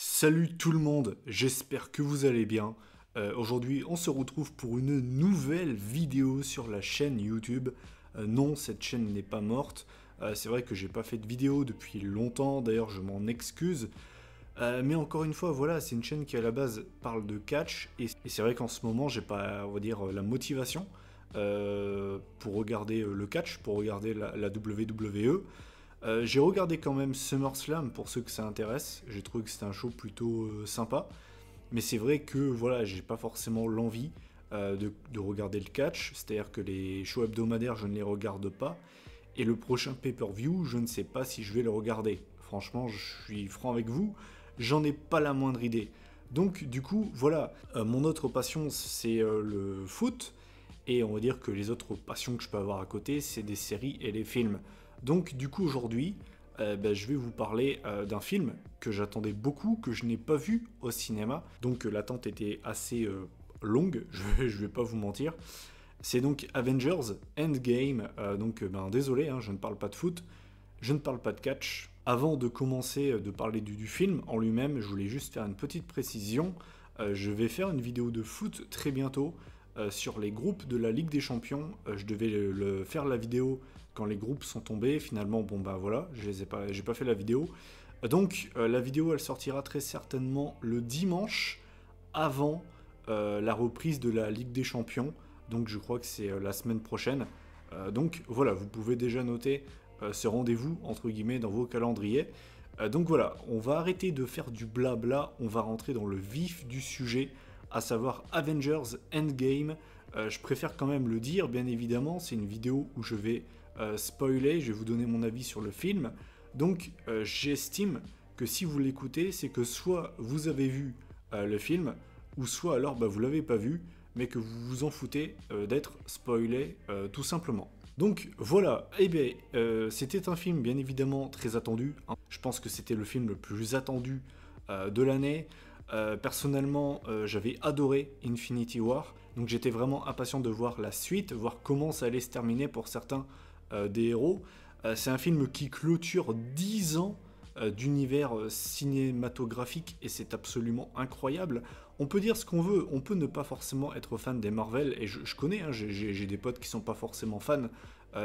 Salut tout le monde, j'espère que vous allez bien. Aujourd'hui, on se retrouve pour une nouvelle vidéo sur la chaîne YouTube. Non, cette chaîne n'est pas morte. C'est vrai que j'ai pas fait de vidéo depuis longtemps, d'ailleurs je m'en excuse. Mais encore une fois, voilà, c'est une chaîne qui à la base parle de catch, et c'est vrai qu'en ce moment, j'ai pas, on va dire, la motivation pour regarder le catch, pour regarder la WWE. J'ai regardé quand même SummerSlam pour ceux que ça intéresse. J'ai trouvé que c'était un show plutôt sympa. Mais c'est vrai que voilà, j'ai pas forcément l'envie de regarder le catch. C'est-à-dire que les shows hebdomadaires, je ne les regarde pas. Et le prochain pay-per-view, je ne sais pas si je vais le regarder. Franchement, je suis franc avec vous, j'en ai pas la moindre idée. Donc du coup, voilà, mon autre passion, c'est le foot. Et on va dire que les autres passions que je peux avoir à côté, c'est des séries et les films. Donc du coup aujourd'hui, je vais vous parler d'un film que j'attendais beaucoup, que je n'ai pas vu au cinéma. Donc l'attente était assez longue, je vais pas vous mentir. C'est donc Avengers Endgame. Désolé, hein, je ne parle pas de foot, je ne parle pas de catch. Avant de commencer de parler du film en lui-même, je voulais juste faire une petite précision. Je vais faire une vidéo de foot très bientôt sur les groupes de la Ligue des Champions. Je devais faire la vidéo quand les groupes sont tombés. Finalement, bon bah voilà, j'ai pas fait la vidéo. Donc la vidéo, elle sortira très certainement le dimanche avant la reprise de la Ligue des Champions. Donc je crois que c'est la semaine prochaine. Donc voilà, vous pouvez déjà noter ce rendez-vous entre guillemets dans vos calendriers. Donc voilà, on va arrêter de faire du blabla, on va rentrer dans le vif du sujet, à savoir Avengers Endgame. Je préfère quand même le dire, bien évidemment, c'est une vidéo où je vais spoiler, je vais vous donner mon avis sur le film. Donc j'estime que si vous l'écoutez, c'est que soit vous avez vu le film, ou soit alors vous l'avez pas vu, mais que vous vous en foutez d'être spoilé tout simplement. Donc voilà, c'était un film bien évidemment très attendu. Je pense que c'était le film le plus attendu de l'année. Personnellement, j'avais adoré Infinity War, donc j'étais vraiment impatient de voir la suite, voir comment ça allait se terminer pour certains des héros. C'est un film qui clôture 10 ans d'univers cinématographique et c'est absolument incroyable. On peut dire ce qu'on veut, on peut ne pas forcément être fan des Marvel, et je connais, hein, j'ai des potes qui sont pas forcément fans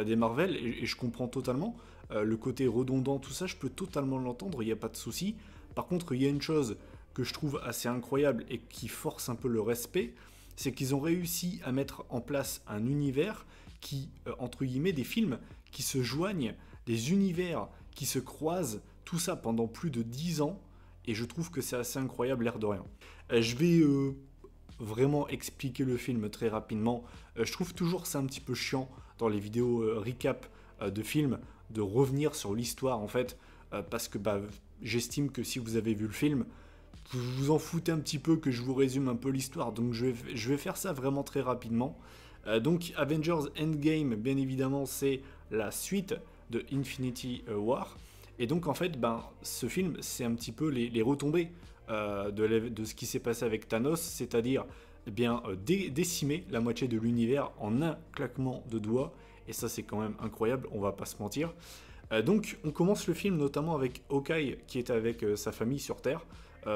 des Marvel, et je comprends totalement. Le côté redondant, tout ça, je peux totalement l'entendre, il n'y a pas de souci. Par contre, il y a une chose que je trouve assez incroyable et qui force un peu le respect, c'est qu'ils ont réussi à mettre en place un univers qui, entre guillemets, des films qui se joignent, des univers qui se croisent, tout ça pendant plus de 10 ans, et je trouve que c'est assez incroyable, l'air de rien. Je vais vraiment expliquer le film très rapidement. Je trouve toujours ça un petit peu chiant dans les vidéos recap de films, de revenir sur l'histoire en fait, parce que j'estime que si vous avez vu le film, vous vous en foutez un petit peu que je vous résume un peu l'histoire, donc je vais faire ça vraiment très rapidement. Donc Avengers Endgame, bien évidemment, c'est la suite de Infinity War. Et donc en fait, ce film, c'est un petit peu les retombées de ce qui s'est passé avec Thanos, c'est-à-dire décimer la moitié de l'univers en un claquement de doigts. Et ça, c'est quand même incroyable, on va pas se mentir. Donc on commence le film notamment avec Hawkeye qui est avec sa famille sur Terre.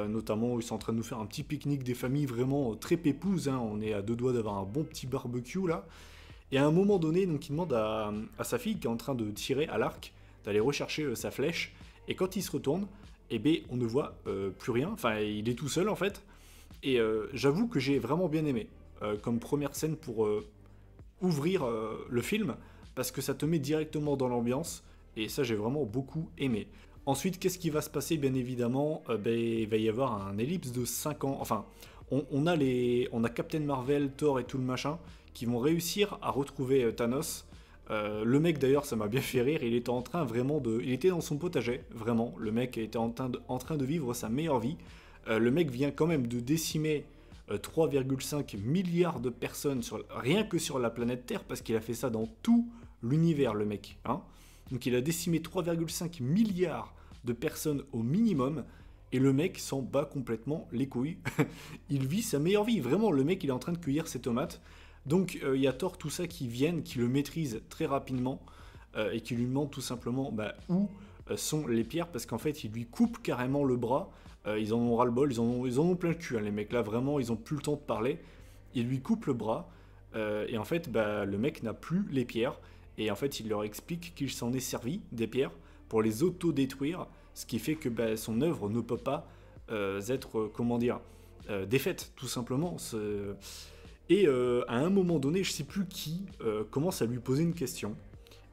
Notamment, ils sont en train de nous faire un petit pique-nique des familles vraiment très pépouses. Hein. On est à deux doigts d'avoir un bon petit barbecue là. Et à un moment donné, donc, il demande à sa fille qui est en train de tirer à l'arc d'aller rechercher sa flèche. Et quand il se retourne, on ne voit plus rien. Enfin, il est tout seul en fait. Et j'avoue que j'ai vraiment bien aimé comme première scène pour ouvrir le film, parce que ça te met directement dans l'ambiance. Et ça, j'ai vraiment beaucoup aimé. Ensuite, qu'est-ce qui va se passer? Bien évidemment, il va y avoir un ellipse de 5 ans. Enfin, on a Captain Marvel, Thor et tout le machin qui vont réussir à retrouver Thanos. Le mec d'ailleurs, ça m'a bien fait rire, il était en train vraiment il était dans son potager, vraiment. Le mec était en train de vivre sa meilleure vie. Le mec vient quand même de décimer 3,5 milliards de personnes rien que sur la planète Terre, parce qu'il a fait ça dans tout l'univers, le mec. Hein. Donc il a décimé 3,5 milliards de personnes au minimum, et le mec s'en bat complètement les couilles. Il vit sa meilleure vie, vraiment, le mec il est en train de cueillir ses tomates. Donc il y a Thor, tout ça, qui viennent, qui le maîtrisent très rapidement, et qui lui demandent tout simplement où sont les pierres, parce qu'en fait il lui coupe carrément le bras Ils en ont ras-le-bol, ils en ont plein le cul, hein, les mecs là, vraiment, ils ont plus le temps de parler. Ils lui coupent le bras, et en fait, bah, le mec n'a plus les pierres, et en fait, il leur explique qu'il s'en est servi des pierres pour les auto-détruire, ce qui fait que bah, son œuvre ne peut pas être, comment dire, défaite, tout simplement. Et à un moment donné, je sais plus qui commence à lui poser une question.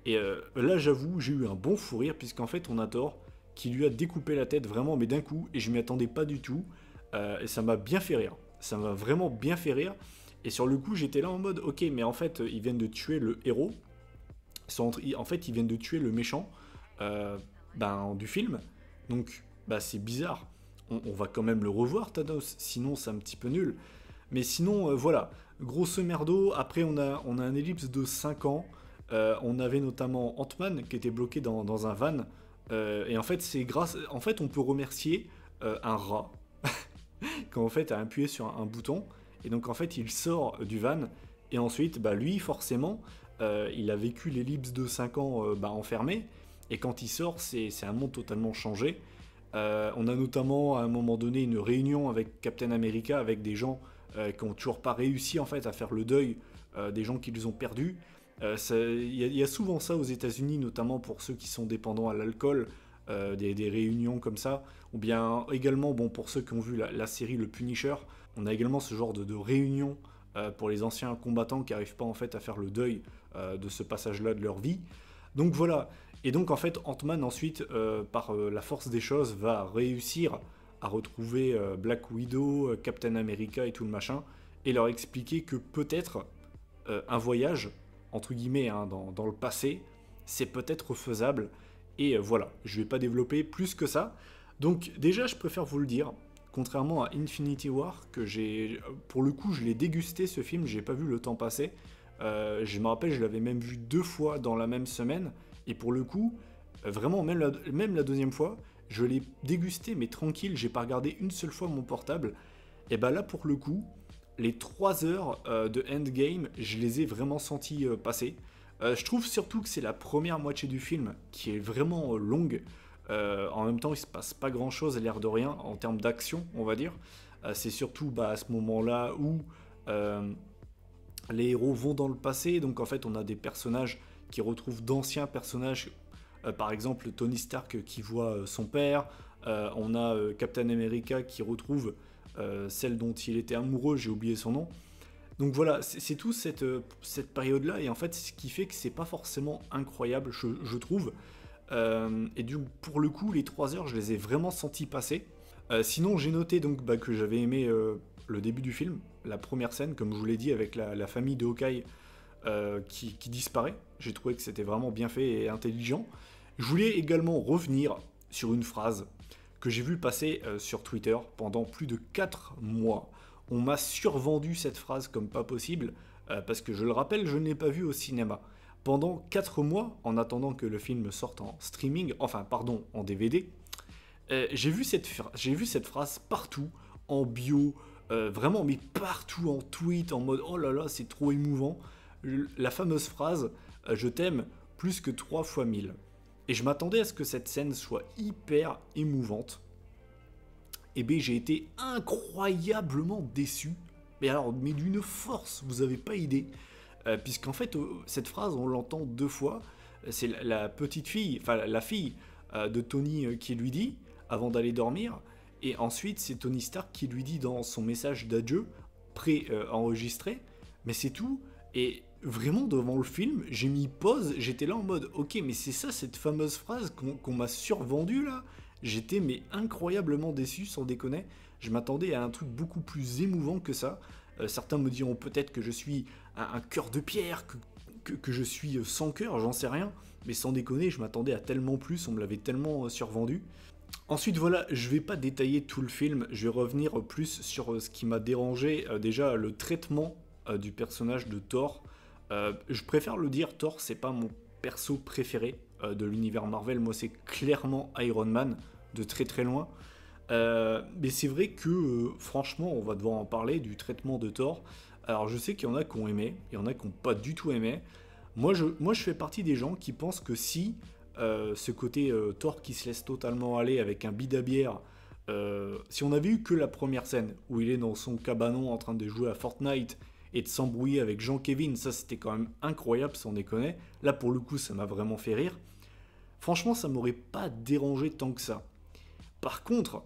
Et là, j'avoue, j'ai eu un bon fou rire, puisqu'en fait, on a Thor qui lui a découpé la tête vraiment, mais d'un coup, et je m'y attendais pas du tout. Et ça m'a bien fait rire. Ça m'a vraiment bien fait rire. Et sur le coup, j'étais là en mode, ok, mais en fait, ils viennent de tuer le héros. En fait, ils viennent de tuer le méchant du film. Donc, bah, c'est bizarre. On va quand même le revoir, Thanos. Sinon, c'est un petit peu nul. Mais sinon, voilà. Grosso merdo, après, on a un ellipse de 5 ans. On avait notamment Ant-Man qui était bloqué dans un van. Et en fait, En fait, on peut remercier un rat quand en fait a appuyé sur un bouton. Et donc, en fait, il sort du van. Et ensuite, bah, lui, forcément, il a vécu l'ellipse de 5 ans enfermé. Et quand il sort, c'est un monde totalement changé. On a notamment à un moment donné une réunion avec Captain America, avec des gens qui n'ont toujours pas réussi en fait à faire le deuil des gens qu'ils ont perdus. Y a souvent ça aux États-Unis, notamment pour ceux qui sont dépendants à l'alcool, des réunions comme ça. Ou bien également, bon, pour ceux qui ont vu la série Le Punisher, on a également ce genre de réunion pour les anciens combattants qui n'arrivent pas en fait à faire le deuil de ce passage-là de leur vie. Donc voilà. Et donc en fait, Ant-Man ensuite, par la force des choses, va réussir à retrouver Black Widow, Captain America et tout le machin, et leur expliquer que peut-être un voyage, entre guillemets, hein, dans le passé, c'est peut-être faisable. Et voilà, je vais pas développer plus que ça. Donc déjà, je préfère vous le dire, contrairement à Infinity War, pour le coup, je l'ai dégusté ce film, j'ai pas vu le temps passer. Je me rappelle, je l'avais même vu 2 fois dans la même semaine. Et pour le coup, vraiment, même la deuxième fois, je l'ai dégusté, mais tranquille, j'ai pas regardé une seule fois mon portable. Et bah là, pour le coup, les 3 heures de Endgame, je les ai vraiment sentis passer. Je trouve surtout que c'est la première moitié du film qui est vraiment longue. En même temps, il se passe pas grand chose, l'air de rien, en termes d'action, on va dire. C'est surtout à ce moment-là où les héros vont dans le passé. Donc en fait, on a des personnages qui retrouvent d'anciens personnages. Par exemple, Tony Stark qui voit son père. On a Captain America qui retrouve celle dont il était amoureux, j'ai oublié son nom. Donc voilà, c'est tout cette période-là, et en fait, ce qui fait que c'est pas forcément incroyable, je trouve. Et du coup, pour le coup, les 3 heures, je les ai vraiment sentis passer. Sinon, j'ai noté donc que j'avais aimé le début du film, la première scène, comme je vous l'ai dit, avec la famille de Hawkeye qui disparaît. J'ai trouvé que c'était vraiment bien fait et intelligent. Je voulais également revenir sur une phrase que j'ai vue passer sur Twitter pendant plus de 4 mois. On m'a survendu cette phrase comme pas possible, parce que je le rappelle, je ne l'ai pas vue au cinéma. Pendant 4 mois, en attendant que le film sorte en streaming, en DVD, j'ai vu cette phrase partout, en bio, vraiment, mais partout en tweet, en mode « Oh là là, c'est trop émouvant ». La fameuse phrase « Je t'aime plus que 3 fois 1000 ». Et je m'attendais à ce que cette scène soit hyper émouvante. Et bien j'ai été incroyablement déçu. Mais d'une force, vous n'avez pas idée. Puisqu'en fait, cette phrase, on l'entend 2 fois. C'est la petite fille, enfin la fille de Tony qui lui dit, avant d'aller dormir. Et ensuite, c'est Tony Stark qui lui dit dans son message d'adieu, pré-enregistré. Mais c'est tout. Et vraiment, devant le film, j'ai mis pause. J'étais là en mode, ok, mais c'est ça cette fameuse phrase qu'on m'a survendue là. J'étais incroyablement déçu, sans déconner. Je m'attendais à un truc beaucoup plus émouvant que ça. Certains me diront peut-être que je suis un cœur de pierre, que je suis sans cœur, j'en sais rien. Mais sans déconner, je m'attendais à tellement plus, on me l'avait tellement survendu. Ensuite, voilà, je vais pas détailler tout le film, je vais revenir plus sur ce qui m'a dérangé. Déjà, le traitement du personnage de Thor. Je préfère le dire, Thor, c'est pas mon perso préféré de l'univers Marvel. Moi, c'est clairement Iron Man, de très très loin. Mais c'est vrai que, franchement, on va devoir en parler du traitement de Thor. Alors, je sais qu'il y en a qui ont aimé, il y en a qui n'ont pas du tout aimé. Moi, je fais partie des gens qui pensent que si ce côté Thor qui se laisse totalement aller avec un bide à bière si on avait eu que la première scène, où il est dans son cabanon en train de jouer à Fortnite et de s'embrouiller avec Jean-Kevin, ça c'était quand même incroyable, sans déconner. Là pour le coup ça m'a vraiment fait rire. Franchement ça m'aurait pas dérangé tant que ça. Par contre,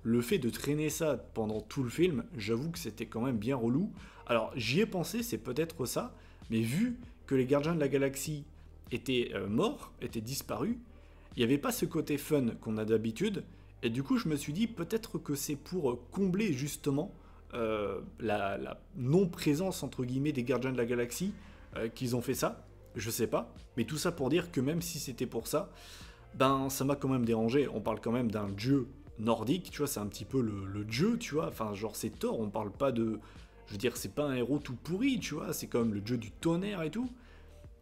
le fait de traîner ça pendant tout le film, j'avoue que c'était quand même bien relou. Alors j'y ai pensé, c'est peut-être ça, mais vu que les gardiens de la galaxie étaient morts, étaient disparus, il n'y avait pas ce côté fun qu'on a d'habitude, et du coup je me suis dit peut-être que c'est pour combler justement la non-présence entre guillemets des gardiens de la galaxie qu'ils ont fait ça, je sais pas, mais tout ça pour dire que même si c'était pour ça, ben ça m'a quand même dérangé. On parle quand même d'un dieu nordique, tu vois, c'est un petit peu le dieu, tu vois, enfin genre c'est Thor, on parle pas de... Je veux dire, c'est pas un héros tout pourri, tu vois, c'est quand même le dieu du tonnerre et tout.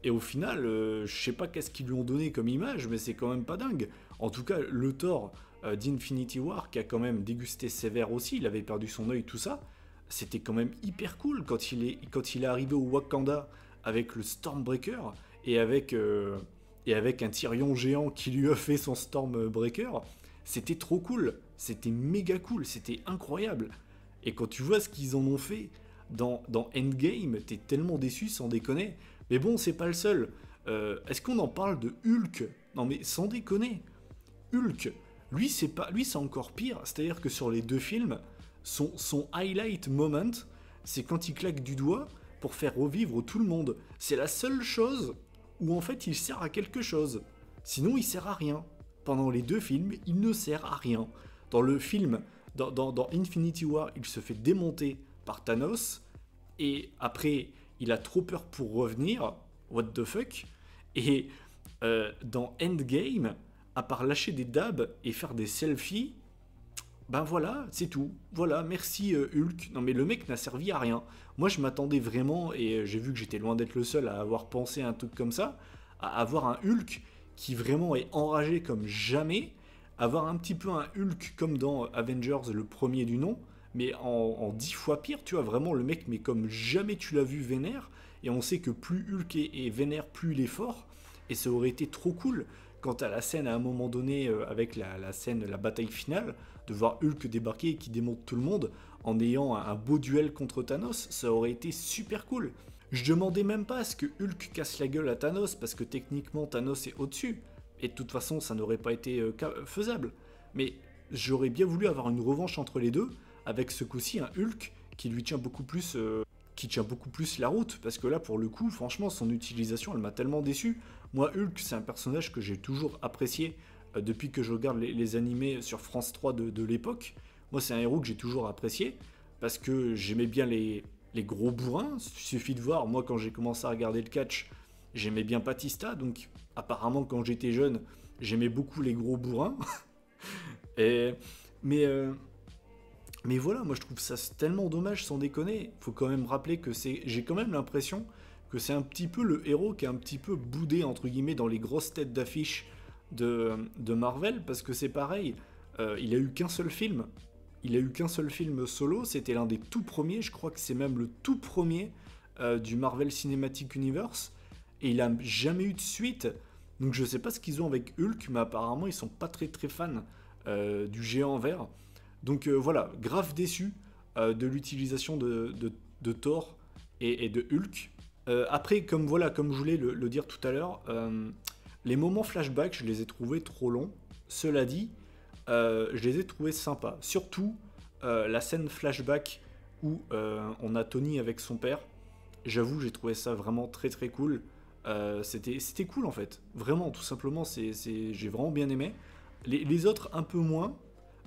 Et au final, je sais pas qu'est-ce qu'ils lui ont donné comme image, mais c'est quand même pas dingue. En tout cas, le Thor d'Infinity War, qui a quand même dégusté sévère aussi, il avait perdu son œil, tout ça, c'était quand même hyper cool quand il est arrivé au Wakanda avec le Stormbreaker et avec un Tyrion géant qui lui a fait son Stormbreaker. C'était trop cool, c'était méga cool, c'était incroyable. Et quand tu vois ce qu'ils en ont fait dans Endgame, t'es tellement déçu sans déconner. Mais bon, c'est pas le seul. Est-ce qu'on en parle de Hulk? Non mais sans déconner. Hulk, lui c'est encore pire. C'est-à-dire que sur les deux films, son highlight moment, c'est quand il claque du doigt pour faire revivre tout le monde. C'est la seule chose où en fait il sert à quelque chose. Sinon il sert à rien. Pendant les deux films, il ne sert à rien. Dans le film, dans Infinity War, il se fait démonter par Thanos. Et après, il a trop peur pour revenir. What the fuck? Et dans Endgame, à part lâcher des dabs et faire des selfies, ben voilà, c'est tout. Voilà, merci Hulk. Non mais le mec n'a servi à rien. Moi je m'attendais vraiment, et j'ai vu que j'étais loin d'être le seul à avoir pensé à un truc comme ça, à avoir un Hulk qui vraiment est enragé comme jamais, avoir un petit peu un Hulk comme dans Avengers, le premier du nom, mais en 10 fois pire, tu vois, vraiment le mec, mais comme jamais tu l'as vu vénère, et on sait que plus Hulk est vénère, plus il est fort, et ça aurait été trop cool, quant à la scène à un moment donné, avec la scène, la bataille finale, de voir Hulk débarquer et qui démonte tout le monde, en ayant un beau duel contre Thanos, ça aurait été super cool. Je demandais même pas à ce que Hulk casse la gueule à Thanos, parce que techniquement Thanos est au-dessus, et de toute façon ça n'aurait pas été faisable. Mais j'aurais bien voulu avoir une revanche entre les deux, avec ce coup-ci un Hulk qui lui tient beaucoup plus, la route, parce que là pour le coup, franchement, son utilisation elle m'a tellement déçu. Moi Hulk c'est un personnage que j'ai toujours apprécié depuis que je regarde les animés sur France 3 de l'époque. Moi c'est un héros que j'ai toujours apprécié, parce que j'aimais bien les gros bourrins. Il suffit de voir, moi quand j'ai commencé à regarder le catch, j'aimais bien Batista, donc apparemment quand j'étais jeune, j'aimais beaucoup les gros bourrins. Et, mais, euh, mais voilà, moi je trouve ça tellement dommage, sans déconner. Faut quand même rappeler que j'ai quand même l'impression que c'est un petit peu le héros qui est un petit peu boudé entre guillemets dans les grosses têtes d'affiche de Marvel, parce que c'est pareil, il a eu qu'un seul film. Il a eu qu'un seul film solo, c'était l'un des tout premiers, je crois que c'est même le tout premier du Marvel Cinematic Universe, et il a jamais eu de suite. Donc je sais pas ce qu'ils ont avec Hulk, mais apparemment ils sont pas très très fans du géant vert. Donc voilà, grave déçu de l'utilisation de Thor et de Hulk. Après, comme je voulais le dire tout à l'heure, les moments flashback, je les ai trouvés trop longs. Cela dit, je les ai trouvés sympas. Surtout la scène flashback où on a Tony avec son père. J'avoue, j'ai trouvé ça vraiment très très cool. C'était cool en fait. Vraiment, tout simplement, j'ai vraiment bien aimé. Les autres, un peu moins.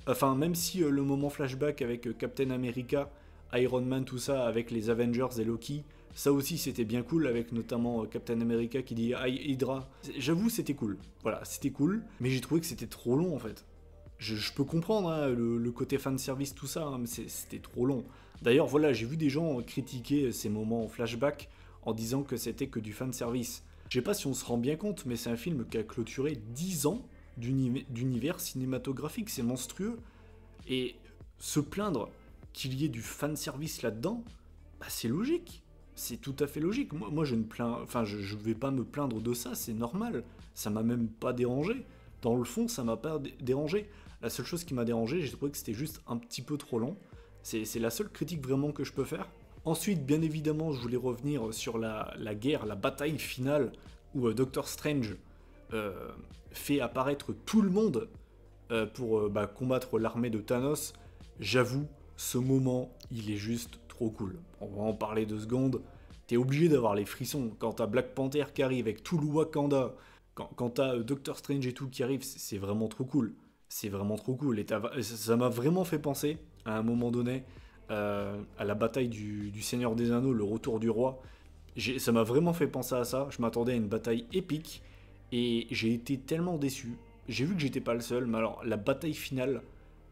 Enfin, même si le moment flashback avec Captain America, Iron Man, tout ça, avec les Avengers et Loki, ça aussi c'était bien cool, avec notamment Captain America qui dit Hydra. J'avoue, c'était cool. Voilà, c'était cool, mais j'ai trouvé que c'était trop long en fait. Je peux comprendre hein, le côté fanservice, tout ça, hein, mais c'était trop long. D'ailleurs, voilà, j'ai vu des gens critiquer ces moments flashback en disant que c'était que du fanservice. Je sais pas si on se rend bien compte, mais c'est un film qui a clôturé 10 ans d'univers cinématographique, c'est monstrueux. Et se plaindre qu'il y ait du fanservice là-dedans, bah c'est logique. C'est tout à fait logique. Moi je ne plains, enfin je vais pas me plaindre de ça, c'est normal. Ça m'a même pas dérangé. Dans le fond, ça m'a pas dérangé. La seule chose qui m'a dérangé, j'ai trouvé que c'était juste un petit peu trop long. C'est la seule critique vraiment que je peux faire. Ensuite, bien évidemment, je voulais revenir sur la guerre, la bataille finale, où Doctor Strange fait apparaître tout le monde pour combattre l'armée de Thanos. J'avoue, ce moment, il est juste trop cool. On va en parler 2 secondes. T'es obligé d'avoir les frissons quand t'as Black Panther qui arrive avec tout le Wakanda, quand t'as Doctor Strange et tout qui arrive, c'est vraiment trop cool. C'est vraiment trop cool. Et ça m'a vraiment fait penser, à un moment donné, à la bataille du Seigneur des Anneaux, le retour du roi. Ça m'a vraiment fait penser à ça. Je m'attendais à une bataille épique et j'ai été tellement déçu. J'ai vu que j'étais pas le seul, mais alors la bataille finale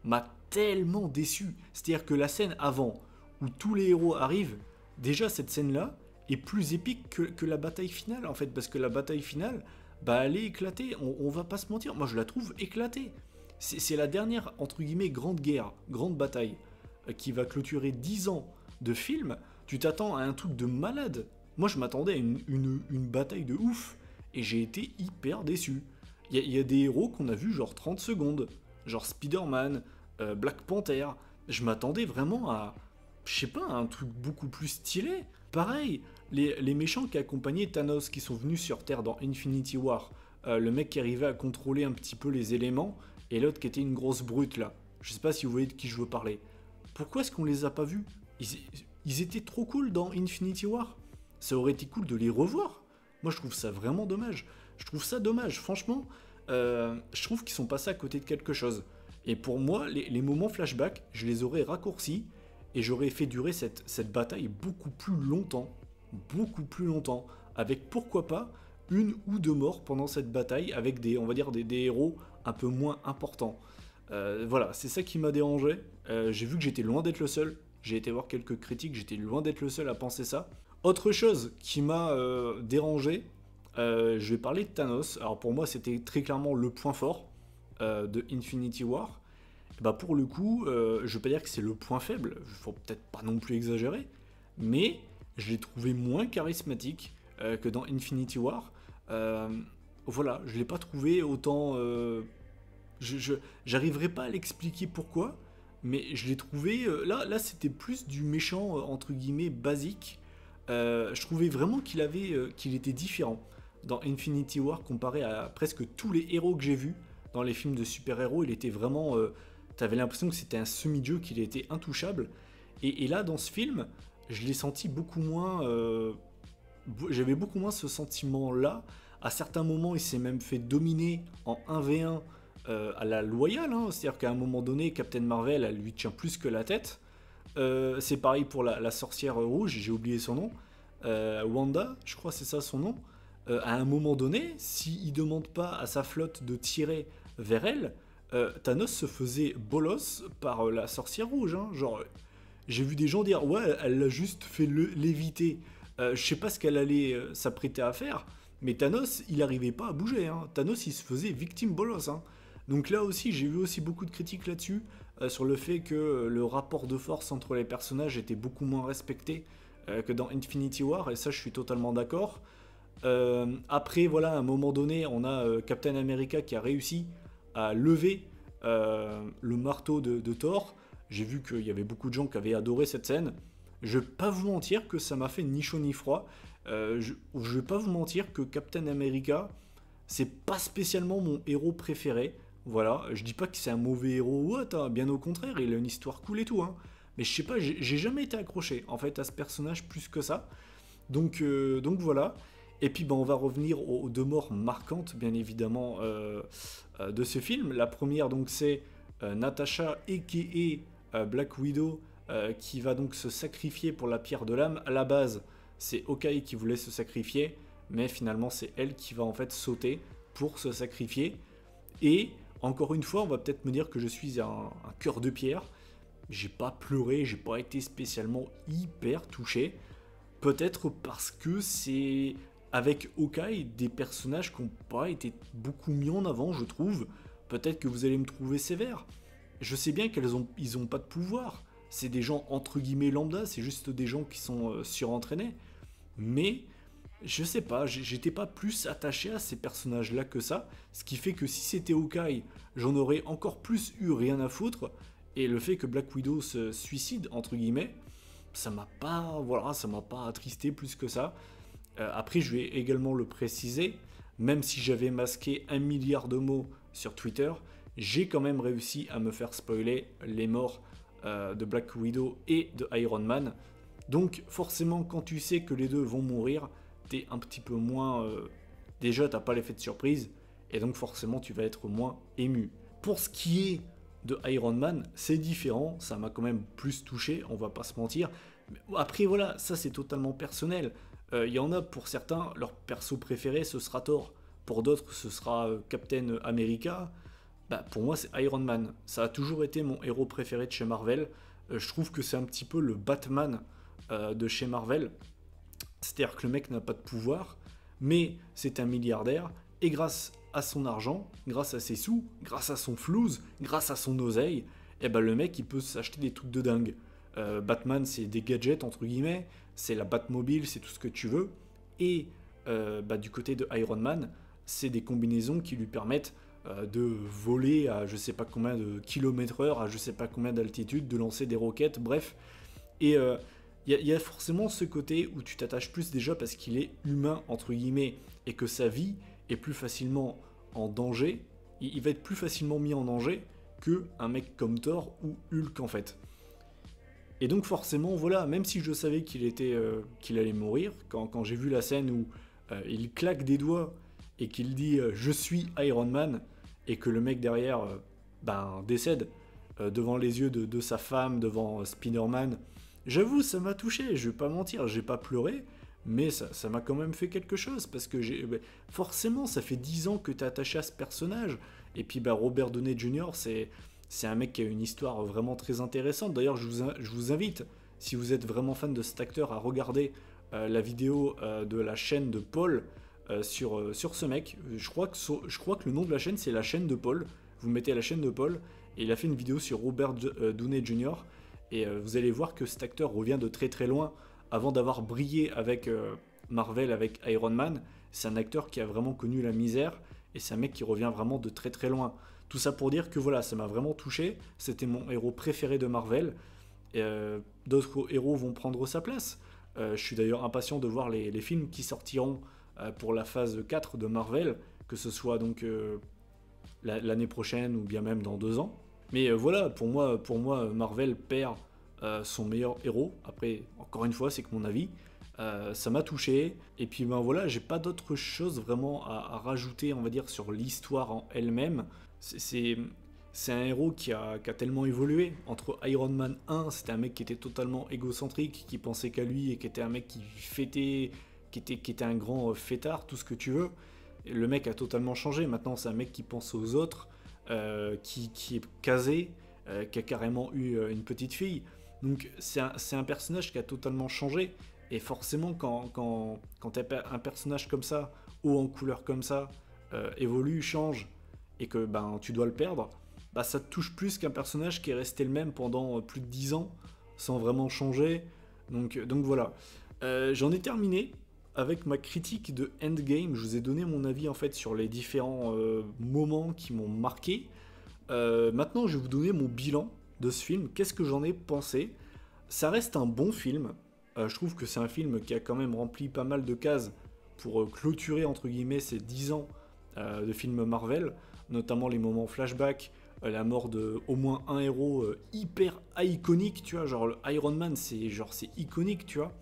m'a tellement déçu. C'est-à-dire que la scène avant, où tous les héros arrivent, déjà cette scène-là est plus épique que la bataille finale en fait, parce que la bataille finale, elle est éclatée. On va pas se mentir, moi je la trouve éclatée. C'est la dernière entre guillemets grande guerre, grande bataille qui va clôturer 10 ans de film. Tu t'attends à un truc de malade. Moi je m'attendais à une bataille de ouf et j'ai été hyper déçu. Il y a des héros qu'on a vus genre 30 secondes, genre Spider-Man, Black Panther. Je m'attendais vraiment à, je sais pas, un truc beaucoup plus stylé. Pareil, les méchants qui accompagnaient Thanos, qui sont venus sur Terre dans Infinity War, le mec qui arrivait à contrôler un petit peu les éléments, et l'autre qui était une grosse brute là. Je sais pas si vous voyez de qui je veux parler. Pourquoi est-ce qu'on les a pas vus? Ils étaient trop cool dans Infinity War. Ça aurait été cool de les revoir. Moi je trouve ça vraiment dommage. Je trouve ça dommage, franchement. Je trouve qu'ils sont passés à côté de quelque chose. Et pour moi, les moments flashback, je les aurais raccourcis et j'aurais fait durer cette bataille beaucoup plus longtemps, avec pourquoi pas 1 ou 2 morts pendant cette bataille, avec on va dire des héros un peu moins importants. Voilà, c'est ça qui m'a dérangé. J'ai vu que j'étais loin d'être le seul. J'ai été voir quelques critiques, j'étais loin d'être le seul à penser ça. Autre chose qui m'a dérangé, je vais parler de Thanos. Alors pour moi, c'était très clairement le point fort de Infinity War. Pour le coup, je vais pas dire que c'est le point faible, faut peut-être pas non plus exagérer, mais je l'ai trouvé moins charismatique que dans Infinity War. Voilà, je l'ai pas trouvé autant... j'arriverai pas à l'expliquer pourquoi, mais je l'ai trouvé... là c'était plus du méchant, entre guillemets, basique. Je trouvais vraiment qu'il était différent dans Infinity War comparé à presque tous les héros que j'ai vus dans les films de super-héros. Il était vraiment... T'avais l'impression que c'était un semi-dieu, qu'il était intouchable. Et là, dans ce film, je l'ai senti beaucoup moins... j'avais beaucoup moins ce sentiment-là. À certains moments, il s'est même fait dominer en 1v1 à la loyale. Hein. C'est-à-dire qu'à un moment donné, Captain Marvel, elle lui tient plus que la tête. C'est pareil pour la sorcière rouge, j'ai oublié son nom. Wanda, je crois que c'est ça son nom. À un moment donné, s'il demande pas à sa flotte de tirer vers elle, Thanos se faisait bolos par la sorcière rouge. Hein. Genre, j'ai vu des gens dire ouais, elle l'a juste fait léviter. Je sais pas ce qu'elle allait s'apprêter à faire, mais Thanos, il arrivait pas à bouger. Hein. Thanos, il se faisait victime bolos. Hein. Donc là aussi, j'ai vu aussi beaucoup de critiques là-dessus, sur le fait que le rapport de force entre les personnages était beaucoup moins respecté que dans Infinity War, et ça, je suis totalement d'accord. Après, voilà, à un moment donné, on a Captain America qui a réussi à lever le marteau de Thor. J'ai vu qu'il y avait beaucoup de gens qui avaient adoré cette scène. Je vais pas vous mentir que ça m'a fait ni chaud ni froid. Je vais pas vous mentir que Captain America, c'est pas spécialement mon héros préféré. Voilà, je dis pas que c'est un mauvais héros ou autre, hein. Bien au contraire, il a une histoire cool et tout. Hein. Mais je sais pas, j'ai jamais été accroché en fait à ce personnage plus que ça. Donc voilà. Et puis on va revenir aux 2 morts marquantes, bien évidemment, de ce film. La première, donc, c'est Natasha, a.k.a. Black Widow, qui va donc se sacrifier pour la pierre de l'âme. À la base, c'est Hawkeye qui voulait se sacrifier, mais finalement, c'est elle qui va en fait sauter pour se sacrifier. Et encore une fois, on va peut-être me dire que je suis un cœur de pierre. J'ai pas pleuré, j'ai pas été spécialement hyper touché. Peut-être parce que c'est avec Hawkeye des personnages qui n'ont pas été beaucoup mis en avant, je trouve. Peut-être que vous allez me trouver sévère. Je sais bien ils ont pas de pouvoir. C'est des gens entre guillemets lambda, c'est juste des gens qui sont surentraînés. Mais je sais pas, j'étais pas plus attaché à ces personnages-là que ça, ce qui fait que si c'était Hawkeye, j'en aurais encore plus eu rien à foutre, et le fait que Black Widow se suicide, entre guillemets, ça m'a pas attristé plus que ça. Après, je vais également le préciser, même si j'avais masqué 1 milliard de mots sur Twitter, j'ai quand même réussi à me faire spoiler les morts de Black Widow et de Iron Man. Donc forcément, quand tu sais que les deux vont mourir, t'es un petit peu moins... déjà, t'as pas l'effet de surprise, et donc forcément, tu vas être moins ému. Pour ce qui est de Iron Man, c'est différent, ça m'a quand même plus touché, on va pas se mentir. Après, voilà, ça c'est totalement personnel. Il y en a pour certains, leur perso préféré, ce sera Thor. Pour d'autres, ce sera Captain America. Bah, pour moi, c'est Iron Man. Ça a toujours été mon héros préféré de chez Marvel. Je trouve que c'est un petit peu le Batman de chez Marvel. C'est-à-dire que le mec n'a pas de pouvoir, mais c'est un milliardaire, et grâce à son argent, grâce à ses sous, grâce à son flouze, grâce à son oseille, et ben le mec il peut s'acheter des trucs de dingue. Batman c'est des gadgets entre guillemets, c'est la Batmobile, c'est tout ce que tu veux, et du côté de Iron Man, c'est des combinaisons qui lui permettent de voler à je sais pas combien de kilomètres heure, à je sais pas combien d'altitude, de lancer des roquettes, bref. Et y a forcément ce côté où tu t'attaches plus déjà parce qu'il est humain, entre guillemets, et que sa vie est plus facilement en danger, il va être plus facilement mis en danger que un mec comme Thor ou Hulk en fait. Et donc forcément, voilà, même si je savais qu'il allait mourir, quand j'ai vu la scène où il claque des doigts et qu'il dit je suis Iron Man, et que le mec derrière décède devant les yeux de sa femme, devant Spider-Man, j'avoue, ça m'a touché, je vais pas mentir, j'ai pas pleuré, mais ça m'a quand même fait quelque chose, parce que forcément, ça fait 10 ans que t'es attaché à ce personnage, et puis Robert Downey Jr., c'est un mec qui a une histoire vraiment très intéressante. D'ailleurs, je vous invite, si vous êtes vraiment fan de cet acteur, à regarder la vidéo de la chaîne de Paul sur ce mec. Je crois que le nom de la chaîne, c'est la chaîne de Paul. Vous mettez la chaîne de Paul, et il a fait une vidéo sur Robert Downey Jr., et vous allez voir que cet acteur revient de très très loin. Avant d'avoir brillé avec Marvel, avec Iron Man, c'est un acteur qui a vraiment connu la misère, et c'est un mec qui revient vraiment de très très loin. Tout ça pour dire que voilà, ça m'a vraiment touché, c'était mon héros préféré de Marvel, et d'autres héros vont prendre sa place. Je suis d'ailleurs impatient de voir les films qui sortiront pour la phase 4 de Marvel, que ce soit donc l'année prochaine ou bien même dans 2 ans. Mais voilà, pour moi, Marvel perd son meilleur héros. Après, encore une fois, c'est que mon avis. Ça m'a touché. Et puis voilà, j'ai pas d'autre chose vraiment à rajouter, on va dire, sur l'histoire en elle-même. C'est un héros qui a tellement évolué. Entre Iron Man 1, c'était un mec qui était totalement égocentrique, qui pensait qu'à lui, et qui était un mec qui fêtait, qui était un grand fêtard, tout ce que tu veux. Et le mec a totalement changé. Maintenant, c'est un mec qui pense aux autres, qui est casé, qui a carrément eu une petite fille. Donc c'est un personnage qui a totalement changé. Et forcément, quand un personnage comme ça, haut en couleur comme ça, évolue, change, et que tu dois le perdre, ça te touche plus qu'un personnage qui est resté le même pendant plus de 10 ans, sans vraiment changer. Donc voilà. J'en ai terminé avec ma critique de Endgame. Je vous ai donné mon avis en fait sur les différents moments qui m'ont marqué. Maintenant, je vais vous donner mon bilan de ce film. Qu'est-ce que j'en ai pensé? Ça reste un bon film. Je trouve que c'est un film qui a quand même rempli pas mal de cases pour clôturer entre guillemets ces 10 ans de films Marvel, notamment les moments flashback, la mort de au moins un héros hyper iconique, tu vois, genre le Iron Man, c'est iconique, tu vois.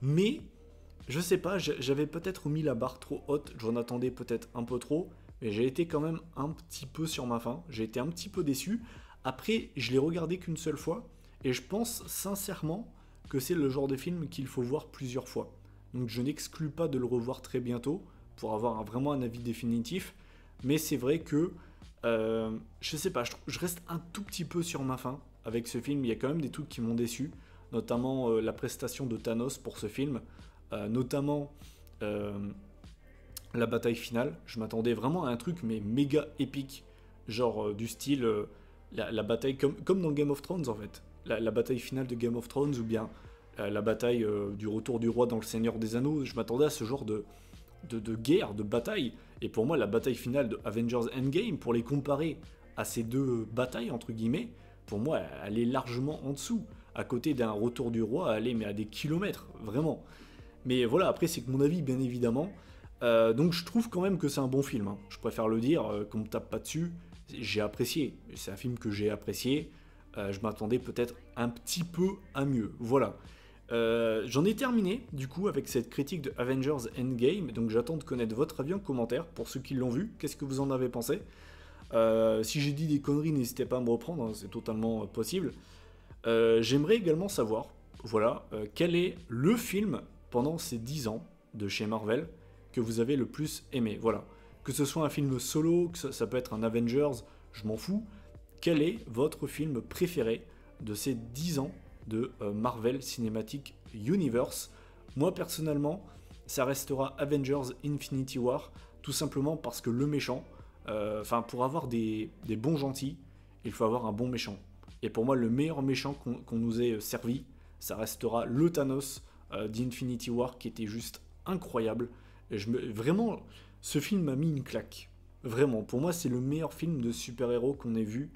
Mais je sais pas, j'avais peut-être mis la barre trop haute, j'en attendais peut-être un peu trop, mais j'ai été quand même un petit peu sur ma faim, j'ai été un petit peu déçu. Après, je l'ai regardé qu'une seule fois, et je pense sincèrement que c'est le genre de film qu'il faut voir plusieurs fois. Donc je n'exclus pas de le revoir très bientôt, pour avoir vraiment un avis définitif, mais c'est vrai que, je sais pas, je reste un tout petit peu sur ma faim avec ce film. Il y a quand même des trucs qui m'ont déçu, notamment la prestation de Thanos pour ce film, notamment la bataille finale. Je m'attendais vraiment à un truc mais méga épique, genre du style la bataille comme dans Game of Thrones en fait, la bataille finale de Game of Thrones, ou bien la bataille du retour du roi dans le Seigneur des Anneaux. Je m'attendais à ce genre de guerre, de bataille. Et pour moi, la bataille finale de Avengers Endgame, pour les comparer à ces deux batailles, entre guillemets, pour moi, elle est largement en dessous. À côté d'un retour du roi, elle est mais à des kilomètres, vraiment. Mais voilà, après, c'est que mon avis, bien évidemment. Donc je trouve quand même que c'est un bon film, hein. Je préfère le dire, qu'on me tape pas dessus. J'ai apprécié. C'est un film que j'ai apprécié. Je m'attendais peut-être un petit peu à mieux. Voilà. J'en ai terminé du coup avec cette critique de Avengers Endgame, donc j'attends de connaître votre avis en commentaire pour ceux qui l'ont vu, qu'est-ce que vous en avez pensé. Si j'ai dit des conneries, n'hésitez pas à me reprendre, hein, c'est totalement possible. J'aimerais également savoir, voilà, quel est le film pendant ces 10 ans de chez Marvel que vous avez le plus aimé, voilà. Que ce soit un film solo, que ça peut être un Avengers, je m'en fous. Quel est votre film préféré de ces 10 ans de Marvel Cinematic Universe? Moi personnellement, ça restera Avengers Infinity War, tout simplement parce que le méchant, pour avoir des bons gentils, il faut avoir un bon méchant. Et pour moi, le meilleur méchant qu'on nous ait servi, ça restera le Thanos d'Infinity War, qui était juste incroyable. Vraiment, ce film m'a mis une claque. Vraiment, pour moi, c'est le meilleur film de super-héros qu'on ait vu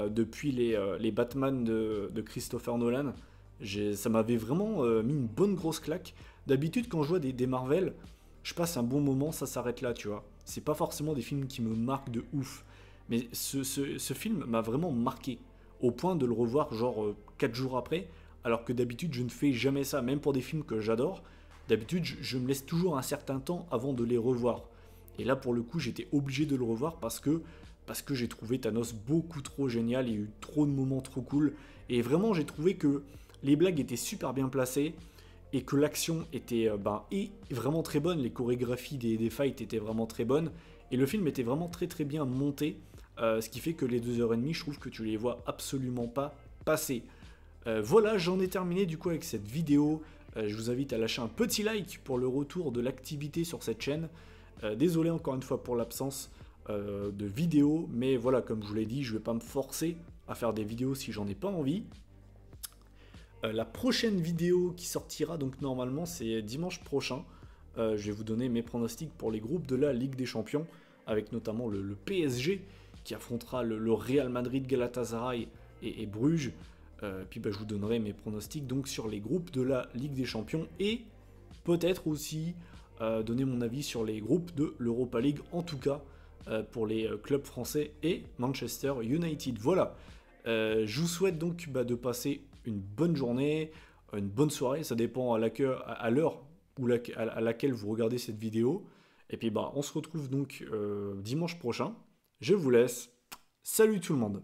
depuis les Batman de Christopher Nolan. Ça m'avait vraiment mis une bonne grosse claque. D'habitude, quand je vois des Marvel, je passe un bon moment, ça s'arrête là, tu vois. C'est pas forcément des films qui me marquent de ouf. Mais ce film m'a vraiment marqué, au point de le revoir genre 4 jours après, alors que d'habitude, je ne fais jamais ça, même pour des films que j'adore. D'habitude, je me laisse toujours un certain temps avant de les revoir. Et là, pour le coup, j'étais obligé de le revoir parce que j'ai trouvé Thanos beaucoup trop génial, il y a eu trop de moments trop cool, et vraiment j'ai trouvé que les blagues étaient super bien placées, et que l'action était vraiment très bonne, les chorégraphies des fights étaient vraiment très bonnes, et le film était vraiment très très bien monté, ce qui fait que les 2h30, je trouve que tu les vois absolument pas passer. Voilà, j'en ai terminé du coup avec cette vidéo. Je vous invite à lâcher un petit like pour le retour de l'activité sur cette chaîne. Désolé encore une fois pour l'absence de vidéos, mais voilà, comme je vous l'ai dit, je ne vais pas me forcer à faire des vidéos si j'en ai pas envie. La prochaine vidéo qui sortira, donc normalement c'est dimanche prochain, je vais vous donner mes pronostics pour les groupes de la Ligue des Champions, avec notamment le PSG qui affrontera le Real Madrid, Galatasaray et Bruges. Puis je vous donnerai mes pronostics donc sur les groupes de la Ligue des Champions, et peut-être aussi donner mon avis sur les groupes de l'Europa League, en tout cas pour les clubs français et Manchester United. Voilà, je vous souhaite donc de passer une bonne journée, une bonne soirée, ça dépend à l'heure à laquelle vous regardez cette vidéo. Et puis on se retrouve donc dimanche prochain. Je vous laisse. Salut tout le monde.